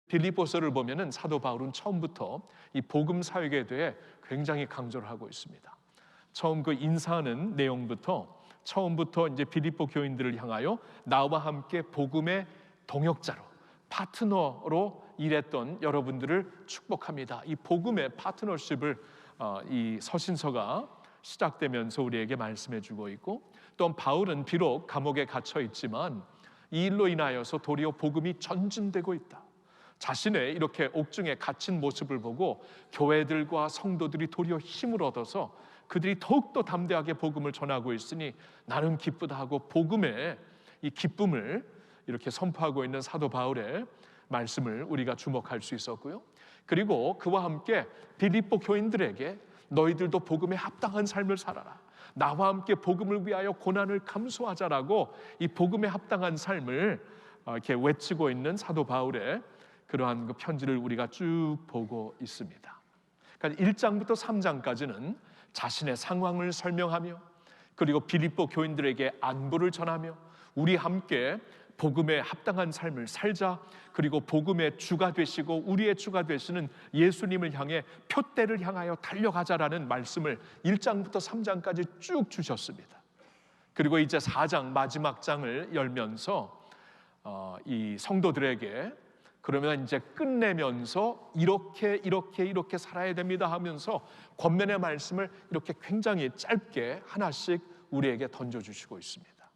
빌립보서를 보면은 사도 바울은 처음부터 이 복음 사역에 대해 굉장히 강조를 하고 있습니다. 처음 그 인사하는 내용부터 처음부터 이제 빌립보 교인들을 향하여 나와 함께 복음의 동역자로, 파트너로 일했던 여러분들을 축복합니다. 이 복음의 파트너십을 이 서신서가 시작되면서 우리에게 말씀해주고 있고, 또 바울은 비록 감옥에 갇혀 있지만 이 일로 인하여서 도리어 복음이 전진되고 있다. 자신의 이렇게 옥중에 갇힌 모습을 보고 교회들과 성도들이 도리어 힘을 얻어서 그들이 더욱더 담대하게 복음을 전하고 있으니 나는 기쁘다 하고 복음의 이 기쁨을 이렇게 선포하고 있는 사도 바울의 말씀을 우리가 주목할 수 있었고요. 그리고 그와 함께 빌립보 교인들에게 너희들도 복음에 합당한 삶을 살아라, 나와 함께 복음을 위하여 고난을 감수하자라고 이 복음에 합당한 삶을 이렇게 외치고 있는 사도 바울의 그러한 그 편지를 우리가 쭉 보고 있습니다. 그러니까 1장부터 3장까지는 자신의 상황을 설명하며, 그리고 빌립보 교인들에게 안부를 전하며 우리 함께 복음에 합당한 삶을 살자, 그리고 복음의 주가 되시고 우리의 주가 되시는 예수님을 향해 표대를 향하여 달려가자라는 말씀을 1장부터 3장까지 쭉 주셨습니다. 그리고 이제 4장 마지막 장을 열면서 이 성도들에게 그러면 이제 끝내면서 이렇게 살아야 됩니다 하면서 권면의 말씀을 이렇게 굉장히 짧게 하나씩 우리에게 던져주시고 있습니다.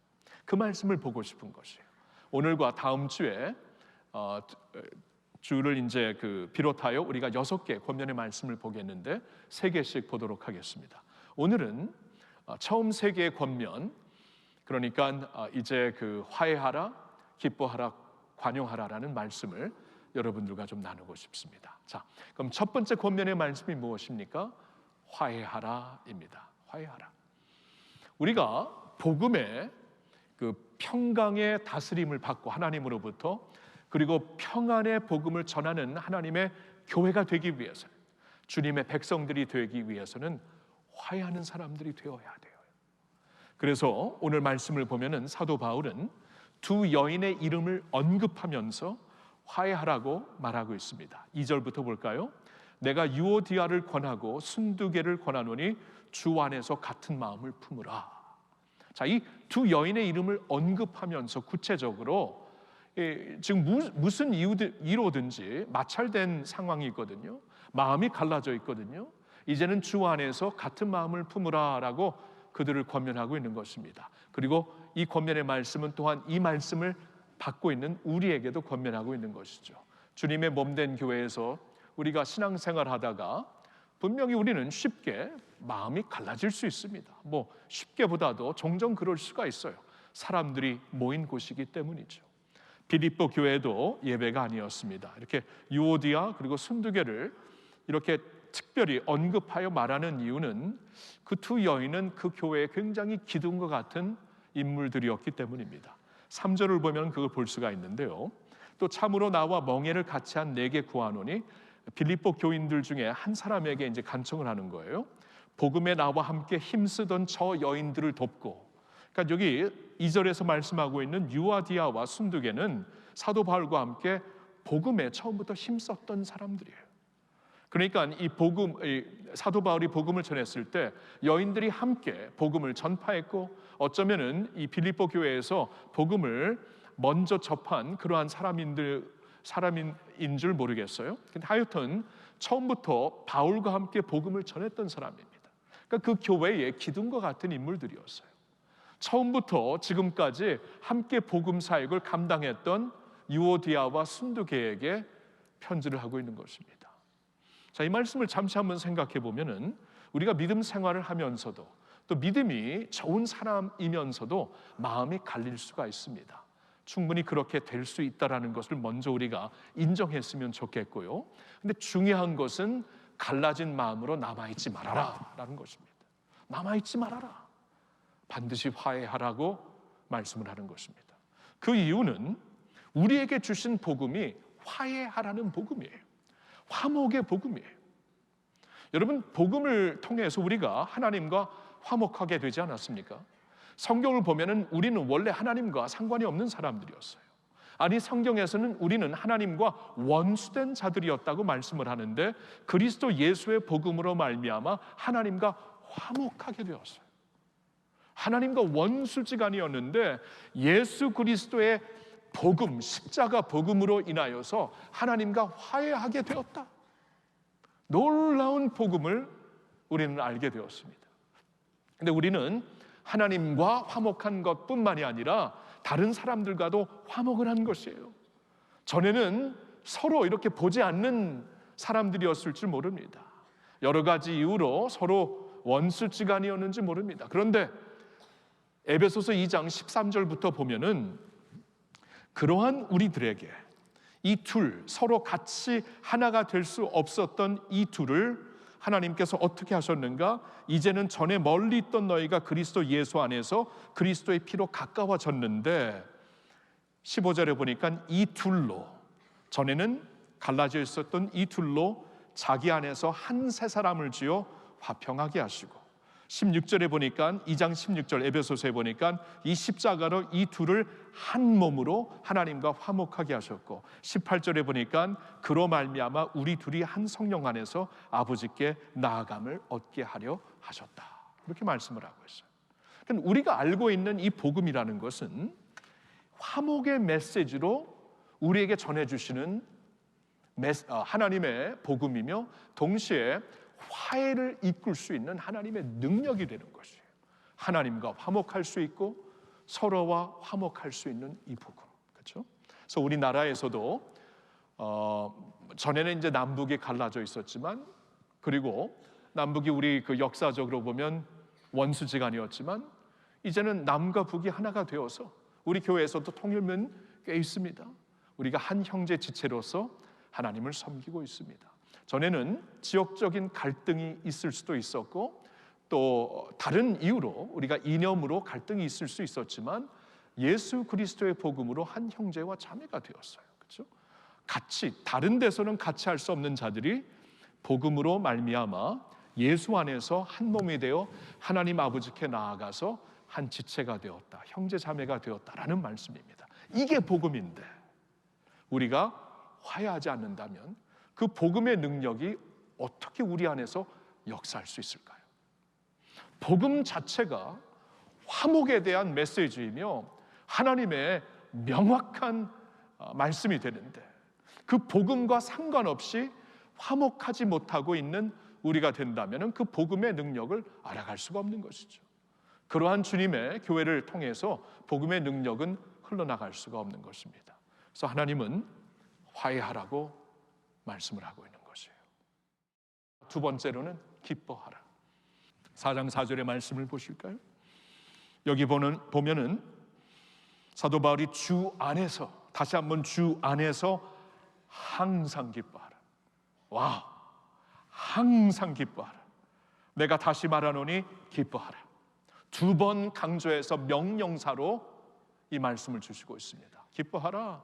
그 말씀을 보고 싶은 것이에요. 오늘과 다음 주에 주를 이제 비롯하여 우리가 6개 권면의 말씀을 보겠는데 3개씩 보도록 하겠습니다. 오늘은 처음 3개의 권면, 그러니까 이제 화해하라, 기뻐하라, 관용하라라는 말씀을 여러분들과 좀 나누고 싶습니다. 자, 그럼 첫 번째 권면의 말씀이 무엇입니까? 화해하라입니다. 화해하라. 우리가 복음의 평강의 다스림을 받고 하나님으로부터, 그리고 평안의 복음을 전하는 하나님의 교회가 되기 위해서, 주님의 백성들이 되기 위해서는 화해하는 사람들이 되어야 돼요. 그래서 오늘 말씀을 보면은 사도 바울은 2 여인의 이름을 언급하면서 화해하라고 말하고 있습니다. 2절부터 볼까요? 내가 유오디아를 권하고 순두개를 권하노니 주 안에서 같은 마음을 품으라. 자, 이 2 여인의 이름을 언급하면서 구체적으로 지금 무슨 이유로든지 마찰된 상황이 있거든요. 마음이 갈라져 있거든요. 이제는 주 안에서 같은 마음을 품으라라고 그들을 권면하고 있는 것입니다. 그리고 이 권면의 말씀은 또한 이 말씀을 받고 있는 우리에게도 권면하고 있는 것이죠. 주님의 몸된 교회에서 우리가 신앙생활하다가 분명히 우리는 쉽게 마음이 갈라질 수 있습니다. 쉽게보다도 종종 그럴 수가 있어요. 사람들이 모인 곳이기 때문이죠. 빌립보 교회도 예배가 아니었습니다. 이렇게 유오디아 그리고 순두개를 이렇게 특별히 언급하여 말하는 이유는 그 2 여인은 그 교회에 굉장히 기둥과 같은 인물들이었기 때문입니다. 3절을 보면 그걸 볼 수가 있는데요. 또 참으로 나와 멍에를 같이 한 내게 구하노니, 빌립보 교인들 중에 한 사람에게 이제 간청을 하는 거예요. 복음에 나와 함께 힘쓰던 저 여인들을 돕고, 그러니까 여기 2절에서 말씀하고 있는 유아디아와 순두개는 사도 바울과 함께 복음에 처음부터 힘썼던 사람들이에요. 그러니까 사도 바울이 복음을 전했을 때 여인들이 함께 복음을 전파했고, 어쩌면은 이 빌립보 교회에서 복음을 먼저 접한 그러한 사람인 줄 모르겠어요. 근데 하여튼 처음부터 바울과 함께 복음을 전했던 사람입니다. 그러니까 그 교회의 기둥과 같은 인물들이었어요. 처음부터 지금까지 함께 복음 사역을 감당했던 유오디아와 순두개에게 편지를 하고 있는 것입니다. 자, 이 말씀을 잠시 한번 생각해 보면은 우리가 믿음 생활을 하면서도 또 믿음이 좋은 사람이면서도 마음이 갈릴 수가 있습니다. 충분히 그렇게 될 수 있다라는 것을 먼저 우리가 인정했으면 좋겠고요. 근데 중요한 것은 갈라진 마음으로 남아있지 말아라라는 것입니다. 남아있지 말아라. 반드시 화해하라고 말씀을 하는 것입니다. 그 이유는 우리에게 주신 복음이 화해하라는 복음이에요. 화목의 복음이에요. 여러분, 복음을 통해서 우리가 하나님과 화목하게 되지 않았습니까? 성경을 보면은 우리는 원래 하나님과 상관이 없는 사람들이었어요. 아니, 성경에서는 우리는 하나님과 원수된 자들이었다고 말씀을 하는데 그리스도 예수의 복음으로 말미암아 하나님과 화목하게 되었어요. 하나님과 원수지간이었는데 예수 그리스도의 복음, 십자가 복음으로 인하여서 하나님과 화해하게 되었다. 놀라운 복음을 우리는 알게 되었습니다. 근데 우리는 하나님과 화목한 것뿐만이 아니라 다른 사람들과도 화목을 한 것이에요. 전에는 서로 이렇게 보지 않는 사람들이었을 줄 모릅니다. 여러 가지 이유로 서로 원수지간이었는지 모릅니다. 그런데 에베소서 2장 13절부터 보면은 그러한 우리들에게 이 둘, 서로 같이 하나가 될 수 없었던 이 둘을 하나님께서 어떻게 하셨는가? 이제는 전에 멀리 있던 너희가 그리스도 예수 안에서 그리스도의 피로 가까워졌는데 15절에 보니까 이 둘로, 전에는 갈라져 있었던 이 둘로 자기 안에서 한 새 사람을 지어 화평하게 하시고, 16절에 보니까 2장 16절 에베소서에 보니까 이 십자가로 이 둘을 한 몸으로 하나님과 화목하게 하셨고, 18절에 보니까 그로 말미암아 우리 둘이 한 성령 안에서 아버지께 나아감을 얻게 하려 하셨다. 이렇게 말씀을 하고 있어요. 그러니까 우리가 알고 있는 이 복음이라는 것은 화목의 메시지로 우리에게 전해주시는 하나님의 복음이며 동시에 화해를 이끌 수 있는 하나님의 능력이 되는 것이에요. 하나님과 화목할 수 있고 서로와 화목할 수 있는 이 복음, 그렇죠? 그래서 우리나라에서도 전에는 이제 남북이 갈라져 있었지만, 그리고 남북이 우리 그 역사적으로 보면 원수지간이었지만 이제는 남과 북이 하나가 되어서 우리 교회에서도 통일면 꽤 있습니다. 우리가 한 형제 지체로서 하나님을 섬기고 있습니다. 전에는 지역적인 갈등이 있을 수도 있었고 또 다른 이유로 우리가 이념으로 갈등이 있을 수 있었지만 예수 그리스도의 복음으로 한 형제와 자매가 되었어요. 그렇죠? 같이, 다른 데서는 같이 할 수 없는 자들이 복음으로 말미암아 예수 안에서 한 몸이 되어 하나님 아버지께 나아가서 한 지체가 되었다, 형제 자매가 되었다라는 말씀입니다. 이게 복음인데 우리가 화해하지 않는다면 그 복음의 능력이 어떻게 우리 안에서 역사할 수 있을까요? 복음 자체가 화목에 대한 메시지이며 하나님의 명확한 말씀이 되는데 그 복음과 상관없이 화목하지 못하고 있는 우리가 된다면 그 복음의 능력을 알아갈 수가 없는 것이죠. 그러한 주님의 교회를 통해서 복음의 능력은 흘러나갈 수가 없는 것입니다. 그래서 하나님은 화해하라고 말씀을 하고 있는 것이에요. 두 번째로는 기뻐하라. 4장 4절의 말씀을 보실까요? 여기 보면은 사도 바울이 주 안에서, 다시 한번 주 안에서 항상 기뻐하라. 와, 항상 기뻐하라. 내가 다시 말하노니 기뻐하라. 두 번 강조해서 명령사로 이 말씀을 주시고 있습니다. 기뻐하라.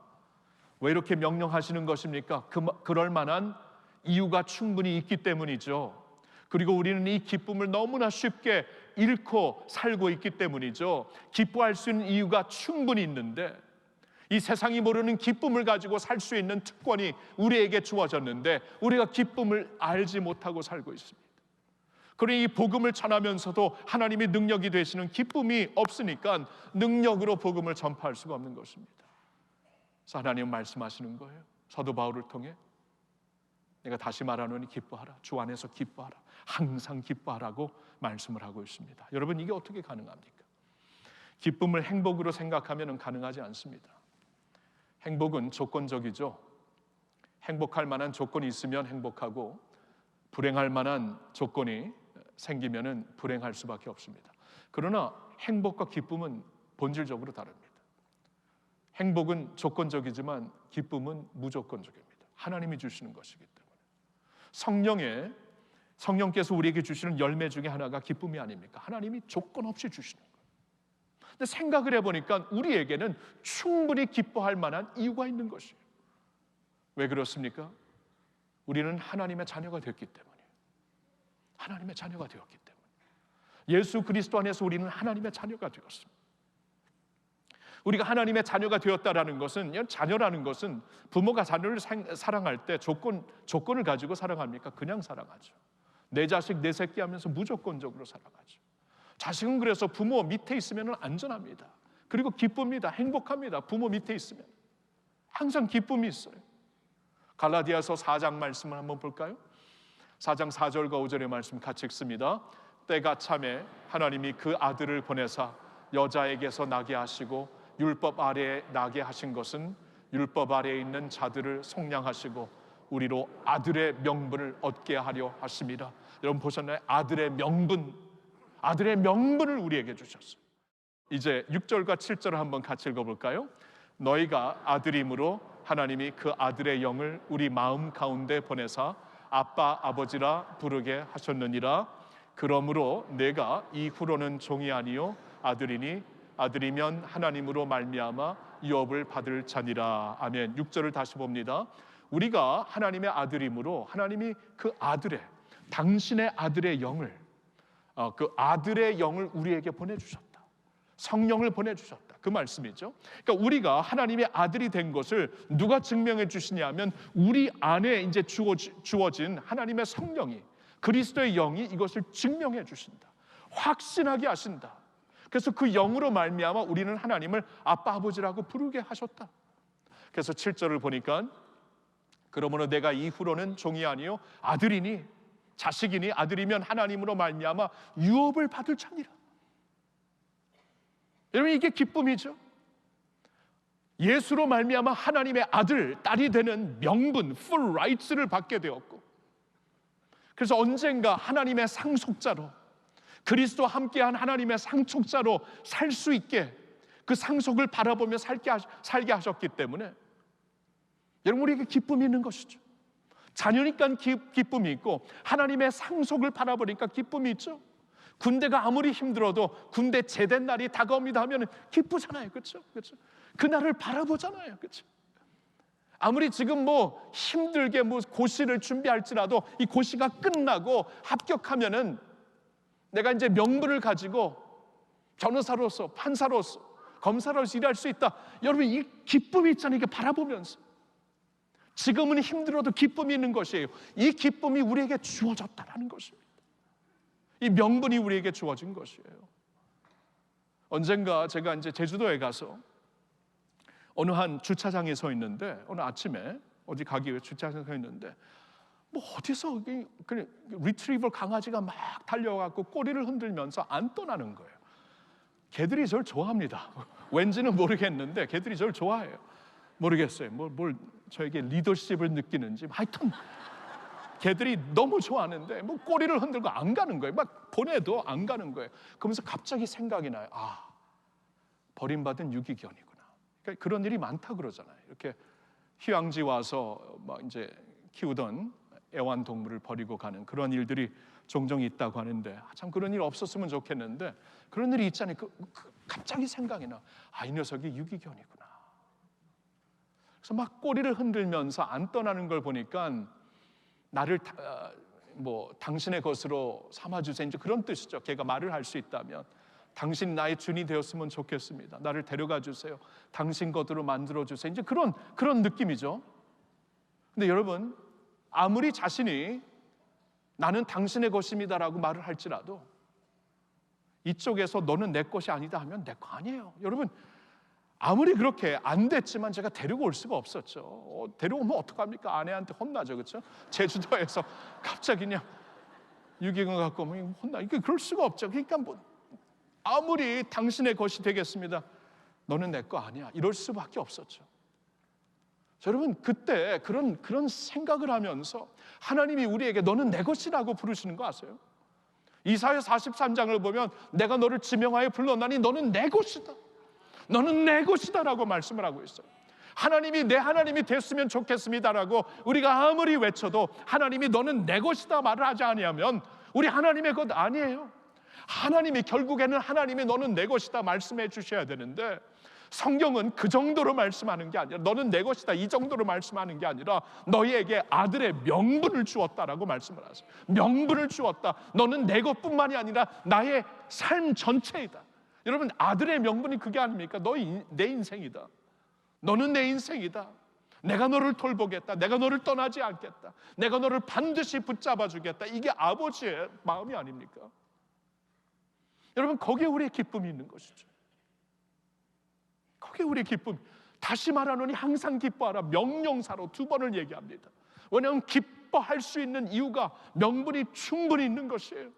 왜 이렇게 명령하시는 것입니까? 그럴 만한 이유가 충분히 있기 때문이죠. 그리고 우리는 이 기쁨을 너무나 쉽게 잃고 살고 있기 때문이죠. 기뻐할 수 있는 이유가 충분히 있는데 이 세상이 모르는 기쁨을 가지고 살 수 있는 특권이 우리에게 주어졌는데 우리가 기쁨을 알지 못하고 살고 있습니다. 그러니 이 복음을 전하면서도 하나님의 능력이 되시는 기쁨이 없으니까 능력으로 복음을 전파할 수가 없는 것입니다. 그래서 하나님은 말씀하시는 거예요. 사도 바울을 통해 내가 다시 말하노니 기뻐하라. 주 안에서 기뻐하라. 항상 기뻐하라고 말씀을 하고 있습니다. 여러분, 이게 어떻게 가능합니까? 기쁨을 행복으로 생각하면 가능하지 않습니다. 행복은 조건적이죠. 행복할 만한 조건이 있으면 행복하고 불행할 만한 조건이 생기면 불행할 수밖에 없습니다. 그러나 행복과 기쁨은 본질적으로 다릅니다. 행복은 조건적이지만 기쁨은 무조건적입니다. 하나님이 주시는 것이기 때문에. 성령께서 우리에게 주시는 열매 중에 하나가 기쁨이 아닙니까? 하나님이 조건 없이 주시는 거예요. 근데 생각을 해보니까 우리에게는 충분히 기뻐할 만한 이유가 있는 것이에요. 왜 그렇습니까? 우리는 하나님의 자녀가 됐기 때문이에요. 하나님의 자녀가 되었기 때문에. 예수 그리스도 안에서 우리는 하나님의 자녀가 되었습니다. 우리가 하나님의 자녀가 되었다라는 것은, 자녀라는 것은 부모가 자녀를 사랑할 때 조건을 가지고 사랑합니까? 그냥 사랑하죠. 내 자식 내 새끼 하면서 무조건적으로 사랑하죠. 자식은 그래서 부모 밑에 있으면 안전합니다. 그리고 기쁩니다. 행복합니다. 부모 밑에 있으면 항상 기쁨이 있어요. 갈라디아서 4장 말씀을 한번 볼까요? 4장 4절과 5절의 말씀 같이 읽습니다. 때가 참에 하나님이 그 아들을 보내사 여자에게서 나게 하시고 율법 아래에 나게 하신 것은 율법 아래에 있는 자들을 속량하시고 우리로 아들의 명분을 얻게 하려 하심이라. 여러분 보셨나요? 아들의 명분을 우리에게 주셨어요. 이제 6절과 7절을 한번 같이 읽어볼까요? 너희가 아들임으로 하나님이 그 아들의 영을 우리 마음 가운데 보내사 아빠 아버지라 부르게 하셨느니라. 그러므로 내가 이후로는 종이 아니요 아들이니 아들이면 하나님으로 말미암아 유업을 받을 자니라. 아멘. 6절을 다시 봅니다. 우리가 하나님의 아들이므로 하나님이 그 아들의, 당신의 아들의 영을, 그 아들의 영을 우리에게 보내주셨다. 성령을 보내주셨다. 그 말씀이죠. 그러니까 우리가 하나님의 아들이 된 것을 누가 증명해 주시냐면 우리 안에 이제 주어진 하나님의 성령이, 그리스도의 영이 이것을 증명해 주신다. 확신하게 하신다. 그래서 그 영으로 말미암아 우리는 하나님을 아빠 아버지라고 부르게 하셨다. 그래서 7절을 보니까 그러므로 내가 이후로는 종이 아니요 아들이니, 자식이니 아들이면 하나님으로 말미암아 유업을 받을 자니라. 여러분 이게 기쁨이죠. 예수로 말미암아 하나님의 아들, 딸이 되는 명분, full rights를 받게 되었고, 그래서 언젠가 하나님의 상속자로, 그리스도와 함께한 하나님의 상속자로 살 수 있게 그 상속을 바라보며 살게 하셨기 때문에 여러분 우리에게 기쁨이 있는 것이죠. 자녀니까 기쁨이 있고 하나님의 상속을 바라보니까 기쁨이 있죠. 군대가 아무리 힘들어도 군대 제된 날이 다가옵니다 하면 기쁘잖아요. 그렇죠? 그렇죠? 그 날을 바라보잖아요. 그렇죠? 아무리 지금 힘들게 고시를 준비할지라도 이 고시가 끝나고 합격하면은 내가 이제 명분을 가지고 변호사로서, 판사로서, 검사로서 일할 수 있다. 여러분 이 기쁨이 있잖아요. 이게 바라보면서 지금은 힘들어도 기쁨이 있는 것이에요. 이 기쁨이 우리에게 주어졌다라는 것입니다. 이 명분이 우리에게 주어진 것이에요. 언젠가 제가 이제 제주도에 가서 어느 한 주차장에 서 있는데, 오늘 아침에 어디 가기 위해 주차장에 서 있는데 어디서 그냥 리트리버 강아지가 막 달려와갖고 꼬리를 흔들면서 안 떠나는 거예요. 개들이 저를 좋아합니다. 왠지는 모르겠는데 개들이 저를 좋아해요. 모르겠어요. 뭘 저에게 리더십을 느끼는지. 하여튼 개들이 너무 좋아하는데 꼬리를 흔들고 안 가는 거예요. 막 보내도 안 가는 거예요. 그러면서 갑자기 생각이 나요. 버림받은 유기견이구나. 그러니까 그런 일이 많다 그러잖아요. 이렇게 휴양지 와서 이제 키우던 애완동물을 버리고 가는 그런 일들이 종종 있다고 하는데, 참 그런 일 없었으면 좋겠는데 그런 일이 있잖아요. 갑자기 생각이 나. 이 녀석이 유기견이구나. 그래서 막 꼬리를 흔들면서 안 떠나는 걸 보니까 나를 당신의 것으로 삼아주세요. 이제 그런 뜻이죠. 걔가 말을 할 수 있다면 당신 나의 주인이 되었으면 좋겠습니다. 나를 데려가 주세요. 당신 것으로 만들어 주세요. 이제 그런 느낌이죠. 근데 여러분 아무리 자신이 나는 당신의 것입니다라고 말을 할지라도 이쪽에서 너는 내 것이 아니다 하면 내 거 아니에요. 여러분 아무리 그렇게 안 됐지만 제가 데리고 올 수가 없었죠. 데려오면 어떡합니까? 아내한테 혼나죠. 그렇죠? 제주도에서 갑자기 그냥 유기견 갖고 오면 혼나. 이게 그럴 수가 없죠. 그러니까 아무리 당신의 것이 되겠습니다. 너는 내 거 아니야. 이럴 수밖에 없었죠. 여러분 그때 그런 생각을 하면서 하나님이 우리에게 너는 내 것이라고 부르시는 거 아세요? 이사야 43장을 보면 내가 너를 지명하여 불렀나니 너는 내 것이다. 너는 내 것이다라고 말씀을 하고 있어요. 하나님이 내 하나님이 됐으면 좋겠습니다라고 우리가 아무리 외쳐도 하나님이 너는 내 것이다 말을 하지 아니하면 우리 하나님의 것 아니에요. 하나님이 결국에는 하나님이 너는 내 것이다 말씀해 주셔야 되는데 성경은 그 정도로 말씀하는 게 아니라 너는 내 것이다 이 정도로 말씀하는 게 아니라 너희에게 아들의 명분을 주었다라고 말씀을 하세요. 명분을 주었다. 너는 내 것뿐만이 아니라 나의 삶 전체이다. 여러분, 아들의 명분이 그게 아닙니까? 내 인생이다. 너는 내 인생이다. 내가 너를 돌보겠다. 내가 너를 떠나지 않겠다. 내가 너를 반드시 붙잡아 주겠다. 이게 아버지의 마음이 아닙니까? 여러분, 거기에 우리의 기쁨이 있는 것이죠. 거기에 우리의 기쁨. 다시 말하노니 항상 기뻐하라. 명령사로 2번을 얘기합니다. 왜냐하면 기뻐할 수 있는 이유가, 명분이 충분히 있는 것이에요.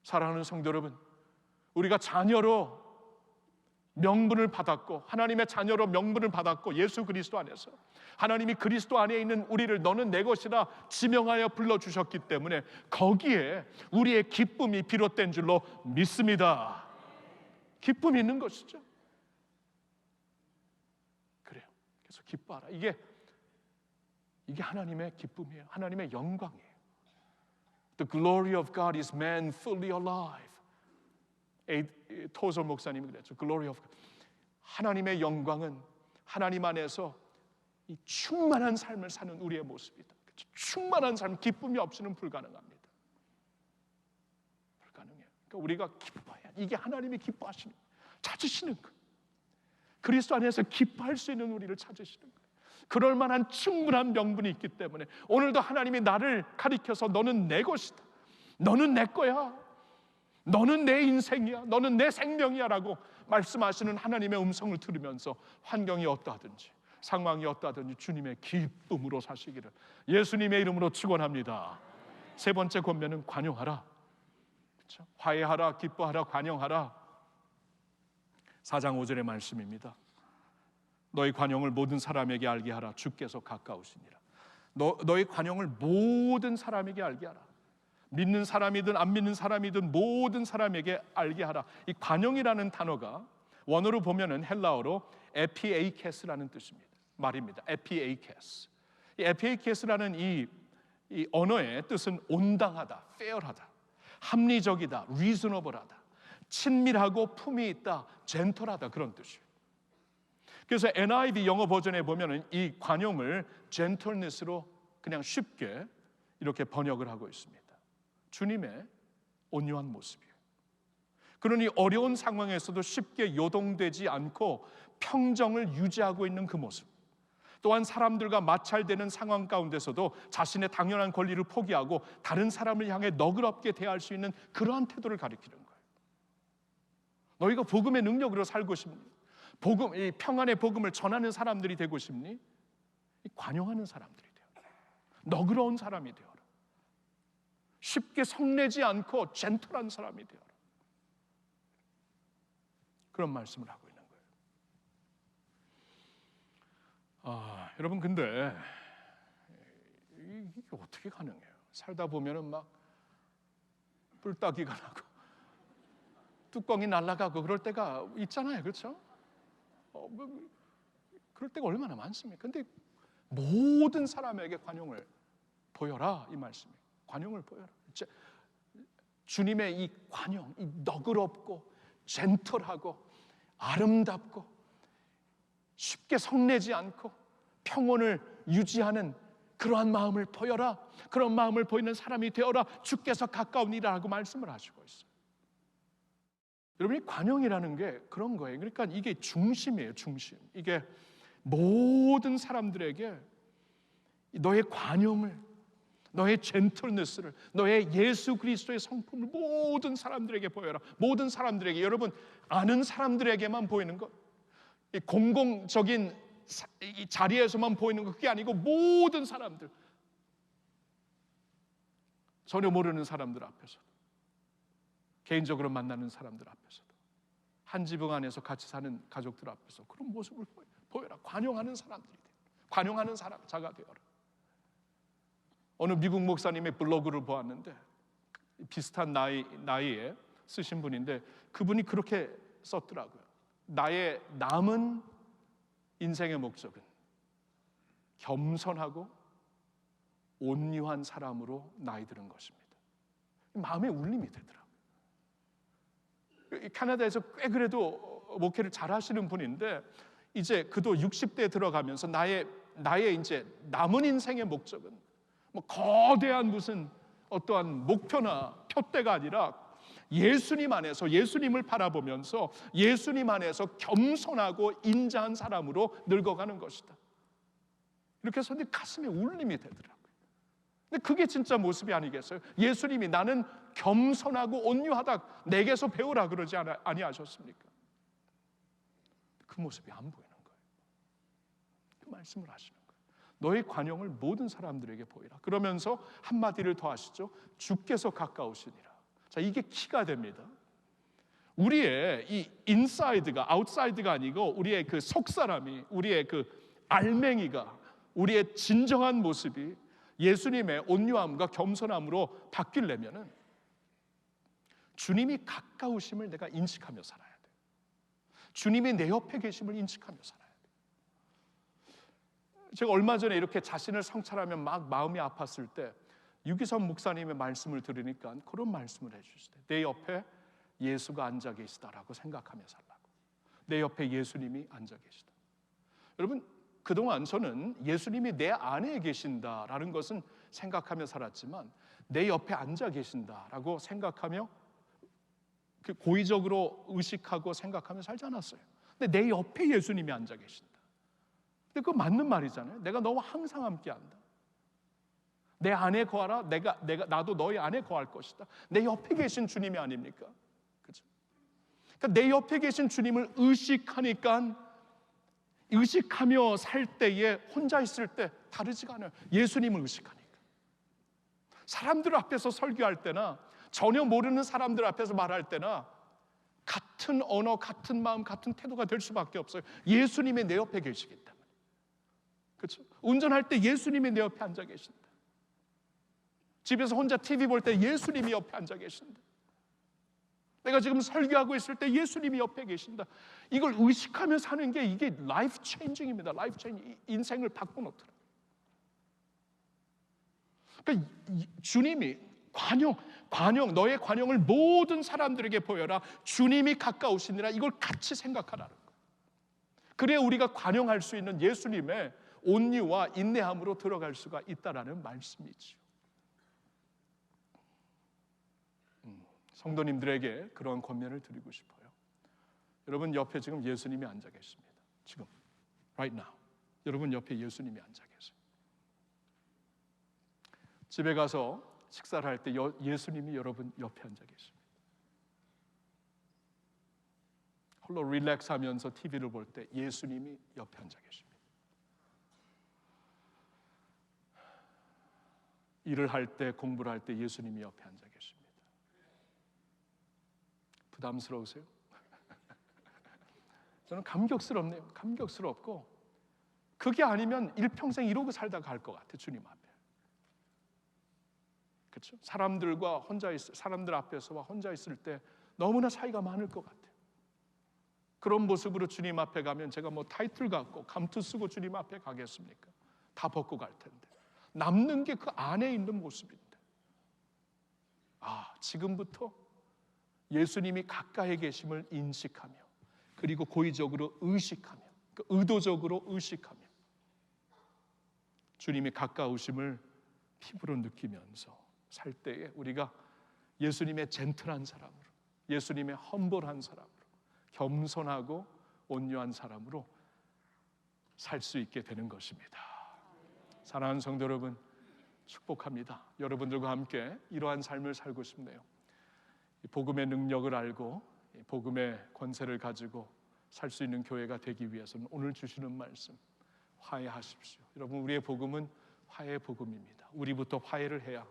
사랑하는 성도 여러분, 우리가 자녀로 명분을 받았고, 하나님의 자녀로 명분을 받았고, 예수 그리스도 안에서 하나님이 그리스도 안에 있는 우리를 너는 내 것이라 지명하여 불러주셨기 때문에 거기에 우리의 기쁨이 비롯된 줄로 믿습니다. 기쁨이 있는 것이죠. 그래요. 그래서 기뻐하라. 이게 하나님의 기쁨이에요. 하나님의 영광이에요. The glory of God is man fully alive. 토설 목사님이 그랬죠. Glory of God. 하나님의 영광은 하나님 안에서 이 충만한 삶을 사는 우리의 모습이다. 그렇죠? 충만한 삶, 기쁨이 없이는 불가능합니다. 불가능해요. 그러니까 우리가 기뻐해야, 이게 하나님이 기뻐하시는, 찾으시는 것. 그리스도 안에서 기뻐할 수 있는 우리를 찾으시는 거예요. 그럴 만한 충분한 명분이 있기 때문에 오늘도 하나님이 나를 가리켜서 너는 내 것이다. 너는 내 거야. 너는 내 인생이야. 너는 내 생명이야 라고 말씀하시는 하나님의 음성을 들으면서 환경이 어떠하든지 상황이 어떠하든지 주님의 기쁨으로 사시기를 예수님의 이름으로 축원합니다. 세 번째 권면은 관용하라. 그렇죠? 화해하라, 기뻐하라, 관용하라. 4장 5절의 말씀입니다. 너희 관용을 모든 사람에게 알게 하라. 주께서 가까우시니라. 너희 관용을 모든 사람에게 알게 하라. 믿는 사람이든 안 믿는 사람이든 모든 사람에게 알게 하라. 이 관용이라는 단어가 원어로 보면은 헬라어로 에피에이케스라는 뜻입니다. 말입니다. 에피에이케스. 이 에피에이케스라는 이 언어의 뜻은 온당하다, 페어하다, 합리적이다, 리즈너블하다, 친밀하고 품이 있다, 젠틀하다, 그런 뜻이에요. 그래서 NIV 영어 버전에 보면은 이 관용을 gentleness로 그냥 쉽게 이렇게 번역을 하고 있습니다. 주님의 온유한 모습이에요. 그러니 어려운 상황에서도 쉽게 요동되지 않고 평정을 유지하고 있는 그 모습, 또한 사람들과 마찰되는 상황 가운데서도 자신의 당연한 권리를 포기하고 다른 사람을 향해 너그럽게 대할 수 있는 그러한 태도를 가리키는 거예요. 너희가 복음의 능력으로 살고 싶니? 이 평안의 복음을 전하는 사람들이 되고 싶니? 관용하는 사람들이 되어라. 너그러운 사람이 되어라. 쉽게 성내지 않고 젠틀한 사람이 되어라. 그런 말씀을 하고 있는 거예요. 여러분, 근데 이게 어떻게 가능해요? 살다 보면은 막 뿔따귀가 나고 뚜껑이 날아가고 그럴 때가 있잖아요. 그렇죠? 그럴 때가 얼마나 많습니까? 근데 모든 사람에게 관용을 보여라, 이 말씀이에요. 관용을 보여라. 주님의 이 관용, 이 너그럽고 젠틀하고 아름답고 쉽게 성내지 않고 평온을 유지하는 그러한 마음을 보여라. 그런 마음을 보이는 사람이 되어라. 주께서 가까우니라고 말씀을 하시고 있어요. 여러분이 관용이라는 게 그런 거예요. 그러니까 이게 중심이에요, 중심. 이게 모든 사람들에게 너의 관용을, 너의 젠틀니스를, 너의 예수 그리스도의 성품을 모든 사람들에게 보여라. 모든 사람들에게, 여러분 아는 사람들에게만 보이는 것, 이 공공적인 이 자리에서만 보이는 것, 그게 아니고 모든 사람들, 전혀 모르는 사람들 앞에서도, 개인적으로 만나는 사람들 앞에서도, 한 지붕 안에서 같이 사는 가족들 앞에서 그런 모습을 보여라. 관용하는 사람들이 되어라. 관용하는 사람, 자가 되어라. 어느 미국 목사님의 블로그를 보았는데 비슷한 나이에 쓰신 분인데 그분이 그렇게 썼더라고요. 나의 남은 인생의 목적은 겸손하고 온유한 사람으로 나이 드는 것입니다. 마음에 울림이 되더라고요. 캐나다에서 꽤 그래도 목회를 잘 하시는 분인데 이제 그도 60대에 들어가면서 나의 이제 남은 인생의 목적은 뭐 거대한 무슨 어떠한 목표나 표대가 아니라 예수님 안에서, 예수님을 바라보면서 예수님 안에서 겸손하고 인자한 사람으로 늙어가는 것이다. 이렇게 해서 내 가슴에 울림이 되더라고요. 근데 그게 진짜 모습이 아니겠어요? 예수님이 나는 겸손하고 온유하다, 내게서 배우라 그러지 아니하셨습니까? 그 모습이 안 보이는 거예요. 그 말씀을 하시는 거예요. 너의 관용을 모든 사람들에게 보이라. 그러면서 한마디를 더 하시죠. 주께서 가까우시니라. 자, 이게 키가 됩니다. 우리의 이 인사이드가 아웃사이드가 아니고 우리의 그 속사람이, 우리의 그 알맹이가, 우리의 진정한 모습이 예수님의 온유함과 겸손함으로 바뀌려면은 주님이 가까우심을 내가 인식하며 살아야 돼요. 주님이 내 옆에 계심을 인식하며 살아야 돼요. 제가 얼마 전에 이렇게 자신을 성찰하며 막 마음이 아팠을 때 유기선 목사님의 말씀을 들으니까 그런 말씀을 해주시대. 내 옆에 예수가 앉아 계시다라고 생각하며 살라고. 내 옆에 예수님이 앉아 계시다. 여러분, 그동안 저는 예수님이 내 안에 계신다라는 것은 생각하며 살았지만 내 옆에 앉아 계신다라고 생각하며 고의적으로 의식하고 생각하며 살지 않았어요. 근데 내 옆에 예수님이 앉아 계신다. 근데 그거 맞는 말이잖아요. 내가 너와 항상 함께한다. 내 안에 거하라. 나도 너희 안에 거할 것이다. 내 옆에 계신 주님이 아닙니까? 그렇죠? 그러니까 내 옆에 계신 주님을 의식하며 살 때에, 혼자 있을 때 다르지가 않아요. 예수님을 의식하니까. 사람들 앞에서 설교할 때나 전혀 모르는 사람들 앞에서 말할 때나 같은 언어, 같은 마음, 같은 태도가 될 수밖에 없어요. 예수님이 내 옆에 계시기 때문에. 그렇죠? 운전할 때 예수님이 내 옆에 앉아 계신다. 집에서 혼자 TV 볼 때 예수님이 옆에 앉아 계신다. 내가 지금 설교하고 있을 때 예수님이 옆에 계신다. 이걸 의식하며 사는 게 이게 라이프 체인징입니다. 라이프 체인징, 인생을 바꿔놓더라. 그러니까 주님이 너의 관용을 모든 사람들에게 보여라. 주님이 가까우시니라. 이걸 같이 생각하라는 거예요. 그래야 우리가 관용할 수 있는 예수님의 온유와 인내함으로 들어갈 수가 있다라는 말씀이죠. 성도님들에게 그런 권면을 드리고 싶어요. 여러분 옆에 지금 예수님이 앉아 계십니다. 지금 right now 여러분 옆에 예수님이 앉아 계세요. 집에 가서 식사를 할 때 예수님이 여러분 옆에 앉아 계십니다. 홀로 릴렉스하면서 TV를 볼 때 예수님이 옆에 앉아 계십니다. 일을 할 때, 공부를 할 때 예수님이 옆에 앉아 계십니다. 부담스러우세요? 저는 감격스럽네요. 감격스럽고 그게 아니면 일평생 이러고 살다가 갈 것 같아요. 주님 앞에. 그렇죠? 사람들 앞에서와 혼자 있을 때 너무나 차이가 많을 것 같아요. 그런 모습으로 주님 앞에 가면 제가 뭐 타이틀 갖고 감투 쓰고 주님 앞에 가겠습니까? 다 벗고 갈 텐데. 남는 게 그 안에 있는 모습인데. 지금부터 예수님이 가까이 계심을 인식하며 그리고 고의적으로 의식하며 의도적으로 의식하며 주님이 가까우심을 피부로 느끼면서 살 때에 우리가 예수님의 젠틀한 사람으로, 예수님의 험벌한 사람으로, 겸손하고 온유한 사람으로 살 수 있게 되는 것입니다. 사랑하는 성도 여러분, 축복합니다. 여러분들과 함께 이러한 삶을 살고 싶네요. 복음의 능력을 알고 복음의 권세를 가지고 살 수 있는 교회가 되기 위해서는 오늘 주시는 말씀, 화해하십시오. 여러분, 우리의 복음은 화해의 복음입니다. 우리부터 화해를 해야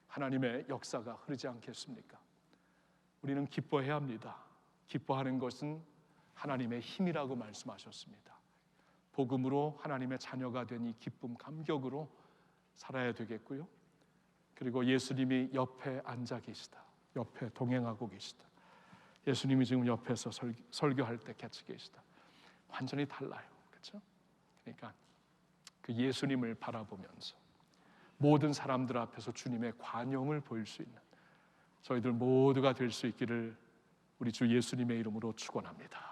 하나님의 역사가 흐르지 않겠습니까? 우리는 기뻐해야 합니다. 기뻐하는 것은 하나님의 힘이라고 말씀하셨습니다. 복음으로 하나님의 자녀가 된 이 기쁨, 감격으로 살아야 되겠고요. 그리고 예수님이 옆에 앉아 계시다. 옆에 동행하고 계시다. 예수님이 지금 옆에서 설교할 때 같이 계시다. 완전히 달라요. 그렇죠? 그러니까 그 예수님을 바라보면서 모든 사람들 앞에서 주님의 관용을 보일 수 있는 저희들 모두가 될 수 있기를 우리 주 예수님의 이름으로 축원합니다.